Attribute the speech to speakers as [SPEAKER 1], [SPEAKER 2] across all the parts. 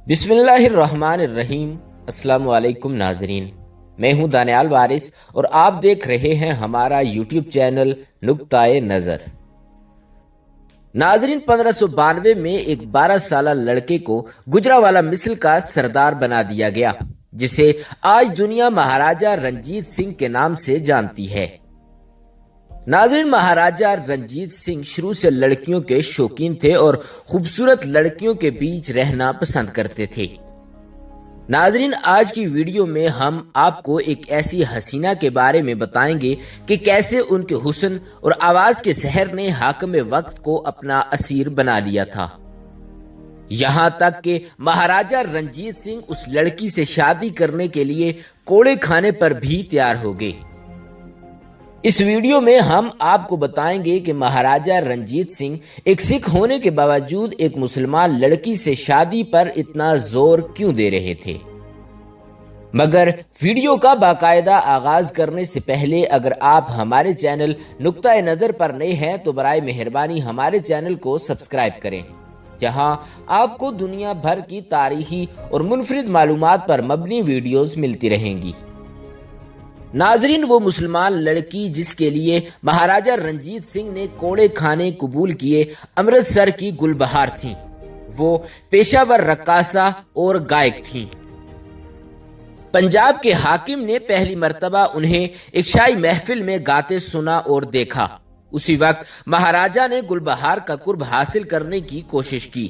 [SPEAKER 1] بسم اللہ الرحمن الرحیم۔ السلام علیکم ناظرین، میں ہوں دانیال وارث اور آپ دیکھ رہے ہیں ہمارا یوٹیوب چینل نقطۂ نظر۔ ناظرین، 1592 میں ایک 12 سالہ لڑکے کو گجرانوالہ مثل کا سردار بنا دیا گیا، جسے آج دنیا مہاراجہ رنجیت سنگھ کے نام سے جانتی ہے۔ ناظرین، مہاراجہ رنجیت سنگھ شروع سے لڑکیوں کے شوقین تھے اور خوبصورت لڑکیوں کے بیچ رہنا پسند کرتے تھے۔ ناظرین، آج کی ویڈیو میں ہم آپ کو ایک ایسی حسینہ کے بارے میں بتائیں گے کہ کیسے ان کے حسن اور آواز کے سحر نے حاکم وقت کو اپنا اسیر بنا لیا تھا، یہاں تک کہ مہاراجہ رنجیت سنگھ اس لڑکی سے شادی کرنے کے لیے کوڑے کھانے پر بھی تیار ہو گئے۔ اس ویڈیو میں ہم آپ کو بتائیں گے کہ مہاراجہ رنجیت سنگھ ایک سکھ ہونے کے باوجود ایک مسلمان لڑکی سے شادی پر اتنا زور کیوں دے رہے تھے۔ مگر ویڈیو کا باقاعدہ آغاز کرنے سے پہلے اگر آپ ہمارے چینل نقطۂ نظر پر نئے ہیں تو برائے مہربانی ہمارے چینل کو سبسکرائب کریں، جہاں آپ کو دنیا بھر کی تاریخی اور منفرد معلومات پر مبنی ویڈیوز ملتی رہیں گی۔ ناظرین، وہ مسلمان لڑکی جس کے لیے مہاراجہ رنجیت سنگھ نے کوڑے کھانے قبول کیے امرتسر کی گل بہار تھیں۔ وہ پیشہ ور رقاصہ اور گائک تھیں۔ پنجاب کے حاکم نے پہلی مرتبہ انہیں ایک شاہی محفل میں گاتے سنا اور دیکھا۔ اسی وقت مہاراجہ نے گل بہار کا قرب حاصل کرنے کی کوشش کی۔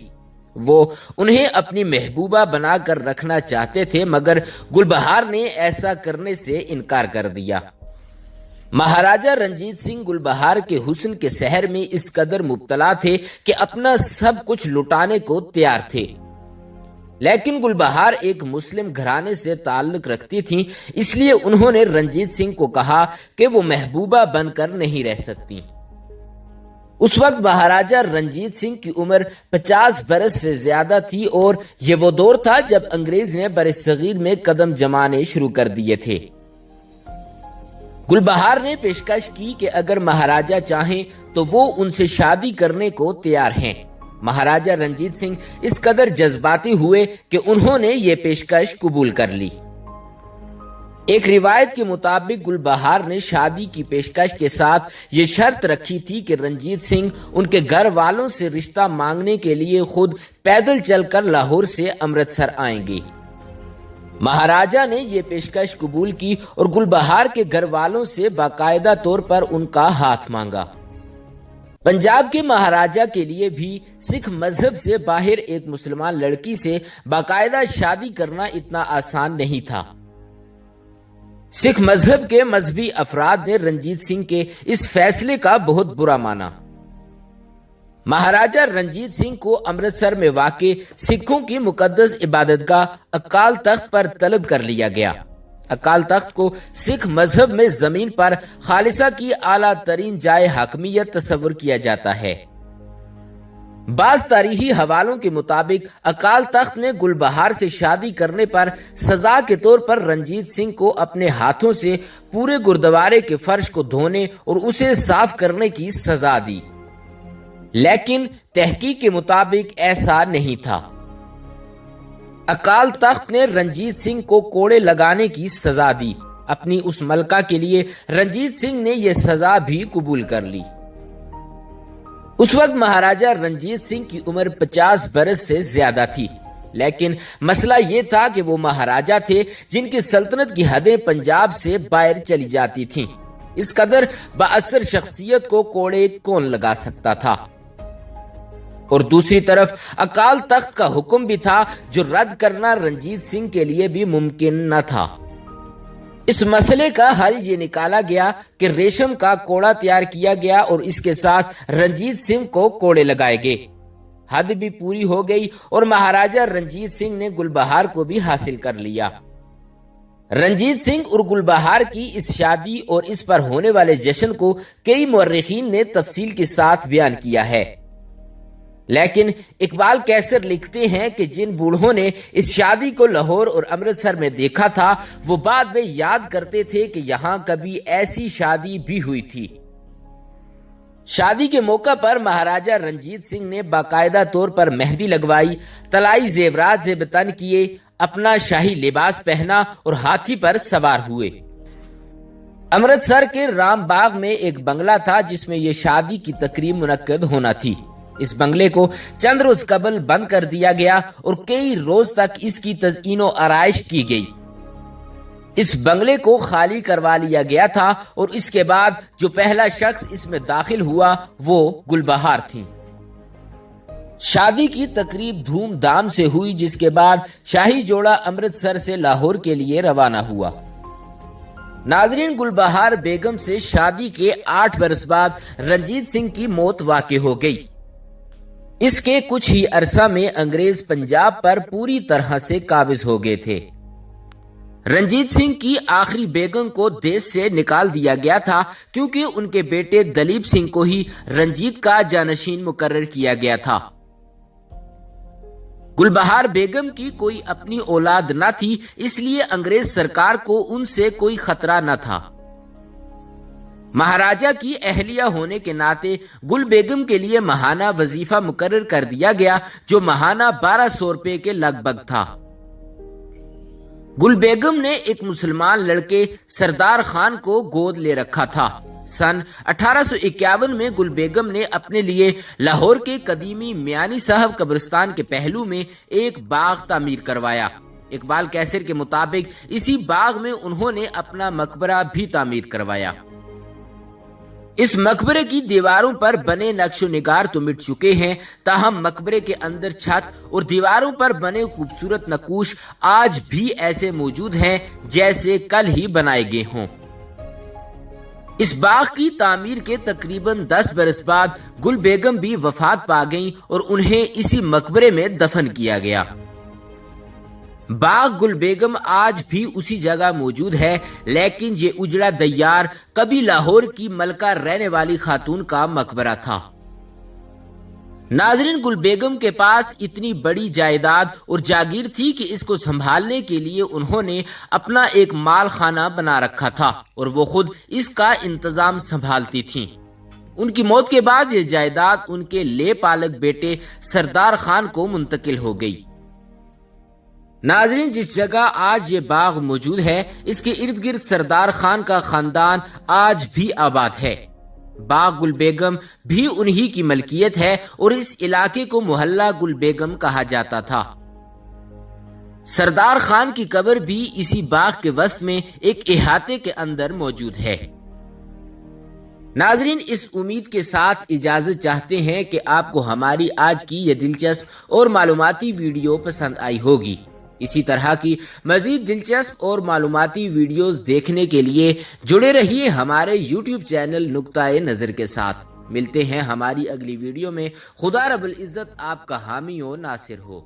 [SPEAKER 1] وہ انہیں اپنی محبوبہ بنا کر رکھنا چاہتے تھے، مگر گل بہار نے ایسا کرنے سے انکار کر دیا۔ مہاراجہ رنجیت سنگھ گل بہار کے حسن کے سحر میں اس قدر مبتلا تھے کہ اپنا سب کچھ لٹانے کو تیار تھے، لیکن گل بہار ایک مسلم گھرانے سے تعلق رکھتی تھیں، اس لیے انہوں نے رنجیت سنگھ کو کہا کہ وہ محبوبہ بن کر نہیں رہ سکتی۔ اس وقت مہاراجہ رنجیت سنگھ کی عمر 50 برس سے زیادہ تھی اور یہ وہ دور تھا جب انگریز نے برصغیر میں قدم جمانے شروع کر دیے تھے۔ گل بہار نے پیشکش کی کہ اگر مہاراجہ چاہیں تو وہ ان سے شادی کرنے کو تیار ہیں۔ مہاراجہ رنجیت سنگھ اس قدر جذباتی ہوئے کہ انہوں نے یہ پیشکش قبول کر لی۔ ایک روایت کے مطابق گل بہار نے شادی کی پیشکش کے ساتھ یہ شرط رکھی تھی کہ رنجیت سنگھ ان کے گھر والوں سے رشتہ مانگنے کے لیے خود پیدل چل کر لاہور سے امرتسر آئیں گے۔ مہاراجہ نے یہ پیشکش قبول کی اور گل بہار کے گھر والوں سے باقاعدہ طور پر ان کا ہاتھ مانگا۔ پنجاب کے مہاراجہ کے لیے بھی سکھ مذہب سے باہر ایک مسلمان لڑکی سے باقاعدہ شادی کرنا اتنا آسان نہیں تھا۔ سکھ مذہب کے مذہبی افراد نے رنجیت سنگھ کے اس فیصلے کا بہت برا مانا۔ مہاراجہ رنجیت سنگھ کو امرتسر میں واقع سکھوں کی مقدس عبادت گاہ اکال تخت پر طلب کر لیا گیا۔ اکال تخت کو سکھ مذہب میں زمین پر خالصہ کی اعلیٰ ترین جائے حاکمیت تصور کیا جاتا ہے۔ بعض تاریخی حوالوں کے مطابق اکال تخت نے گل بہار سے شادی کرنے پر سزا کے طور پر رنجیت سنگھ کو اپنے ہاتھوں سے پورے گردوارے کے فرش کو دھونے اور اسے صاف کرنے کی سزا دی، لیکن تحقیق کے مطابق ایسا نہیں تھا۔ اکال تخت نے رنجیت سنگھ کو کوڑے لگانے کی سزا دی۔ اپنی اس ملکہ کے لیے رنجیت سنگھ نے یہ سزا بھی قبول کر لی۔ اس وقت مہاراجہ رنجیت سنگھ کی عمر 50 برس سے زیادہ تھی، لیکن مسئلہ یہ تھا کہ وہ مہاراجہ تھے جن کی سلطنت کی حدیں پنجاب سے باہر چلی جاتی تھیں۔ اس قدر بااثر شخصیت کو کوڑے کون لگا سکتا تھا؟ اور دوسری طرف اکال تخت کا حکم بھی تھا جو رد کرنا رنجیت سنگھ کے لیے بھی ممکن نہ تھا۔ اس مسئلے کا حل یہ نکالا گیا کہ ریشم کا کوڑا تیار کیا گیا اور اس کے ساتھ رنجیت سنگھ کو کوڑے لگائے گئے۔ حد بھی پوری ہو گئی اور مہاراجہ رنجیت سنگھ نے گل بہار کو بھی حاصل کر لیا۔ رنجیت سنگھ اور گل بہار کی اس شادی اور اس پر ہونے والے جشن کو کئی مورخین نے تفصیل کے ساتھ بیان کیا ہے، لیکن اقبال کیسر لکھتے ہیں کہ جن بوڑھوں نے اس شادی کو لاہور اور امرتسر میں دیکھا تھا وہ بعد میں یاد کرتے تھے کہ یہاں کبھی ایسی شادی بھی ہوئی تھی۔ شادی کے موقع پر مہاراجہ رنجیت سنگھ نے باقاعدہ طور پر مہندی لگوائی، طلائی زیورات سے بتن کیے، اپنا شاہی لباس پہنا اور ہاتھی پر سوار ہوئے۔ امرتسر کے رام باغ میں ایک بنگلہ تھا جس میں یہ شادی کی تقریب منعقد ہونا تھی۔ اس بنگلے کو چند روز قبل بند کر دیا گیا اور کئی روز تک اس کی تزئین و آرائش کی گئی۔ اس بنگلے کو خالی کروا لیا گیا تھا اور اس کے بعد جو پہلا شخص اس میں داخل ہوا وہ گلبہار تھی۔ شادی کی تقریب دھوم دھام سے ہوئی، جس کے بعد شاہی جوڑا امرتسر سے لاہور کے لیے روانہ ہوا۔ ناظرین، گلبہار بیگم سے شادی کے 8 برس بعد رنجیت سنگھ کی موت واقع ہو گئی۔ اس کے کچھ ہی عرصہ میں انگریز پنجاب پر پوری طرح سے قابض ہو گئے تھے۔ رنجیت سنگھ کی آخری بیگم کو دیش سے نکال دیا گیا تھا کیونکہ ان کے بیٹے دلیپ سنگھ کو ہی رنجیت کا جانشین مقرر کیا گیا تھا۔ گلبہار بیگم کی کوئی اپنی اولاد نہ تھی، اس لیے انگریز سرکار کو ان سے کوئی خطرہ نہ تھا۔ مہاراجہ کی اہلیہ ہونے کے ناطے گل بیگم کے لیے ماہانہ وظیفہ مقرر کر دیا گیا جو ماہانہ 1200 روپے کے لگ بھگ تھا۔ گل بیگم نے ایک مسلمان لڑکے سردار خان کو گود لے رکھا تھا۔ سن 1851 میں گل بیگم نے اپنے لیے لاہور کے قدیمی میانی صاحب قبرستان کے پہلو میں ایک باغ تعمیر کروایا۔ اقبال کیسر کے مطابق اسی باغ میں انہوں نے اپنا مقبرہ بھی تعمیر کروایا۔ اس مقبرے کی دیواروں پر بنے نقش و نگار تو مٹ چکے ہیں، تاہم مقبرے کے اندر چھت اور دیواروں پر بنے خوبصورت نقوش آج بھی ایسے موجود ہیں جیسے کل ہی بنائے گئے ہوں۔ اس باغ کی تعمیر کے تقریباً 10 برس بعد گل بیگم بھی وفات پا گئیں اور انہیں اسی مقبرے میں دفن کیا گیا۔ باغ گل بیگم آج بھی اسی جگہ موجود ہے، لیکن یہ اجڑا دیار کبھی لاہور کی ملکہ رہنے والی خاتون کا مقبرہ تھا۔ ناظرین، گل بیگم کے پاس اتنی بڑی جائیداد اور جاگیر تھی کہ اس کو سنبھالنے کے لیے انہوں نے اپنا ایک مال خانہ بنا رکھا تھا اور وہ خود اس کا انتظام سنبھالتی تھیں۔ ان کی موت کے بعد یہ جائیداد ان کے لے پالک بیٹے سردار خان کو منتقل ہو گئی۔ ناظرین، جس جگہ آج یہ باغ موجود ہے اس کے ارد گرد سردار خان کا خاندان آج بھی آباد ہے۔ باغ گل بیگم بھی انہی کی ملکیت ہے اور اس علاقے کو محلہ گل بیگم کہا جاتا تھا۔ سردار خان کی قبر بھی اسی باغ کے وسط میں ایک احاطے کے اندر موجود ہے۔ ناظرین، اس امید کے ساتھ اجازت چاہتے ہیں کہ آپ کو ہماری آج کی یہ دلچسپ اور معلوماتی ویڈیو پسند آئی ہوگی۔ اسی طرح کی مزید دلچسپ اور معلوماتی ویڈیوز دیکھنے کے لیے جڑے رہیے ہمارے YouTube چینل نقطۂ نظر کے ساتھ۔ ملتے ہیں ہماری اگلی ویڈیو میں۔ خدا رب العزت آپ کا حامی و ناصر ہو۔